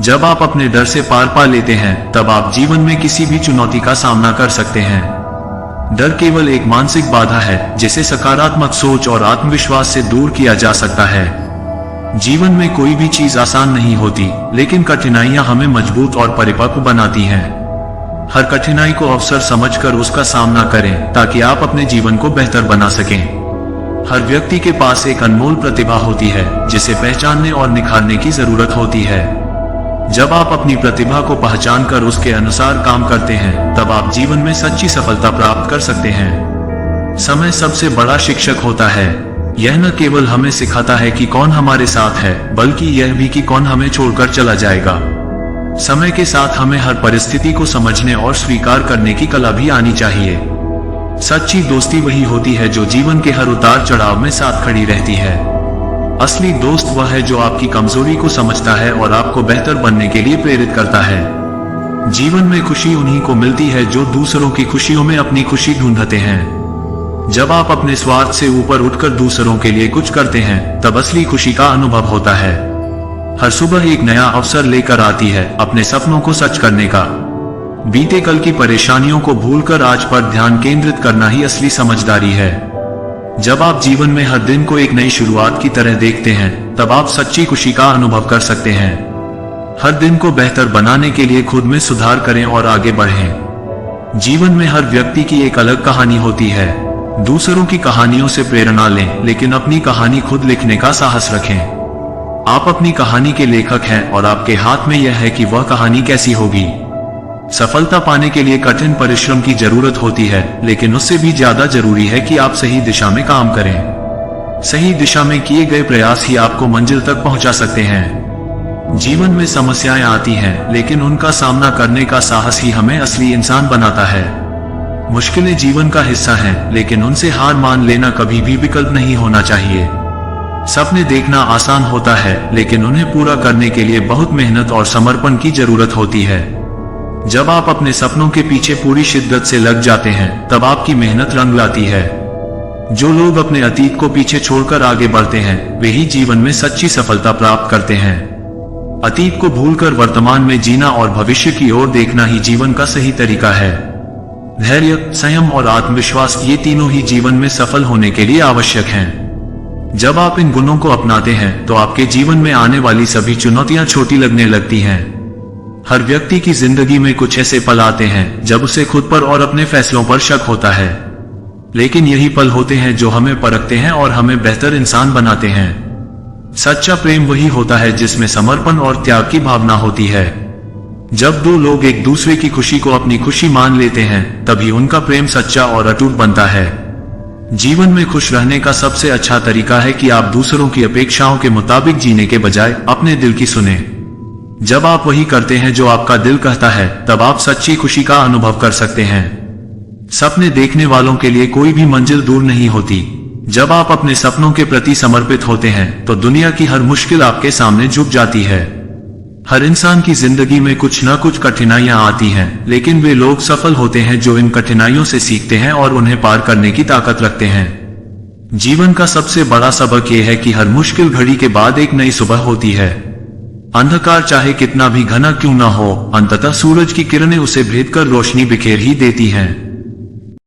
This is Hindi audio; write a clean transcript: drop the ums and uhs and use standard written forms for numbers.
जब आप अपने डर से पार पा लेते हैं तब आप जीवन में किसी भी चुनौती का सामना कर सकते हैं। डर केवल एक मानसिक बाधा है जिसे सकारात्मक सोच और आत्मविश्वास से दूर किया जा सकता है। जीवन में कोई भी चीज आसान नहीं होती, लेकिन कठिनाइयां हमें मजबूत और परिपक्व बनाती हैं। हर कठिनाई को अवसर समझकर उसका सामना करें ताकि आप अपने जीवन को बेहतर बना सकें। हर व्यक्ति के पास एक अनमोल प्रतिभा होती है जिसे पहचानने और निखारने की जरूरत होती है। जब आप अपनी प्रतिभा को पहचानकर उसके अनुसार काम करते हैं तब आप जीवन में सच्ची सफलता प्राप्त कर सकते हैं। समय सबसे बड़ा शिक्षक होता है। यह न केवल हमें सिखाता है कि कौन हमारे साथ है, बल्कि यह भी कि कौन हमें छोड़कर चला जाएगा। समय के साथ हमें हर परिस्थिति को समझने और स्वीकार करने की कला भी आनी चाहिए। सच्ची दोस्ती वही होती है जो जीवन के हर उतार चढ़ाव में साथ खड़ी रहती है। असली दोस्त वह है जो आपकी कमजोरी को समझता है और आपको बेहतर बनने के लिए प्रेरित करता है। जीवन में खुशी उन्हीं को मिलती है जो दूसरों की खुशियों में अपनी खुशी ढूंढते हैं। जब आप अपने स्वार्थ से ऊपर उठकर दूसरों के लिए कुछ करते हैं तब असली खुशी का अनुभव होता है। हर सुबह एक नया अवसर लेकर आती है अपने सपनों को सच करने का। बीते कल की परेशानियों को भूलकर आज पर ध्यान केंद्रित करना ही असली समझदारी है। जब आप जीवन में हर दिन को एक नई शुरुआत की तरह देखते हैं तब आप सच्ची खुशी का अनुभव कर सकते हैं। हर दिन को बेहतर बनाने के लिए खुद में सुधार करें और आगे बढ़ें। जीवन में हर व्यक्ति की एक अलग कहानी होती है। दूसरों की कहानियों से प्रेरणा लें, लेकिन अपनी कहानी खुद लिखने का साहस रखें। आप अपनी कहानी के लेखक हैं और आपके हाथ में यह है कि वह कहानी कैसी होगी। सफलता पाने के लिए कठिन परिश्रम की जरूरत होती है, लेकिन उससे भी ज्यादा जरूरी है कि आप सही दिशा में काम करें। सही दिशा में किए गए प्रयास ही आपको मंजिल तक पहुंचा सकते हैं। जीवन में समस्याएं आती हैं, लेकिन उनका सामना करने का साहस ही हमें असली इंसान बनाता है। मुश्किलें जीवन का हिस्सा हैं, लेकिन उनसे हार मान लेना कभी भी विकल्प नहीं होना चाहिए। सपने देखना आसान होता है, लेकिन उन्हें पूरा करने के लिए बहुत मेहनत और समर्पण की जरूरत होती है। जब आप अपने सपनों के पीछे पूरी शिद्दत से लग जाते हैं तब आपकी मेहनत रंग लाती है। जो लोग अपने अतीत को पीछे छोड़कर आगे बढ़ते हैं वे ही जीवन में सच्ची सफलता प्राप्त करते हैं। अतीत को भूलकर वर्तमान में जीना और भविष्य की ओर देखना ही जीवन का सही तरीका है। धैर्य, संयम और आत्मविश्वास, ये तीनों ही जीवन में सफल होने के लिए आवश्यक हैं। जब आप इन गुणों को अपनाते हैं तो आपके जीवन में आने वाली सभी चुनौतियां छोटी लगने लगती हैं। हर व्यक्ति की जिंदगी में कुछ ऐसे पल आते हैं जब उसे खुद पर और अपने फैसलों पर शक होता है, लेकिन यही पल होते हैं जो हमें परखते हैं और हमें बेहतर इंसान बनाते हैं। सच्चा प्रेम वही होता है जिसमें समर्पण और त्याग की भावना होती है। जब दो लोग एक दूसरे की खुशी को अपनी खुशी मान लेते हैं तभी उनका प्रेम सच्चा और अटूट बनता है। जीवन में खुश रहने का सबसे अच्छा तरीका है कि आप दूसरों की अपेक्षाओं के मुताबिक जीने के बजाय अपने दिल की सुने। जब आप वही करते हैं जो आपका दिल कहता है तब आप सच्ची खुशी का अनुभव कर सकते हैं। सपने देखने वालों के लिए कोई भी मंजिल दूर नहीं होती। जब आप अपने सपनों के प्रति समर्पित होते हैं तो दुनिया की हर मुश्किल आपके सामने झुक जाती है। हर इंसान की जिंदगी में कुछ न कुछ कठिनाइयां आती हैं, लेकिन वे लोग सफल होते हैं जो इन कठिनाइयों से सीखते हैं और उन्हें पार करने की ताकत रखते हैं। जीवन का सबसे बड़ा सबक यह है कि हर मुश्किल घड़ी के बाद एक नई सुबह होती है। अंधकार चाहे कितना भी घना क्यों न हो, अंततः सूरज की किरणें उसे भेद कर रोशनी बिखेर ही देती हैं।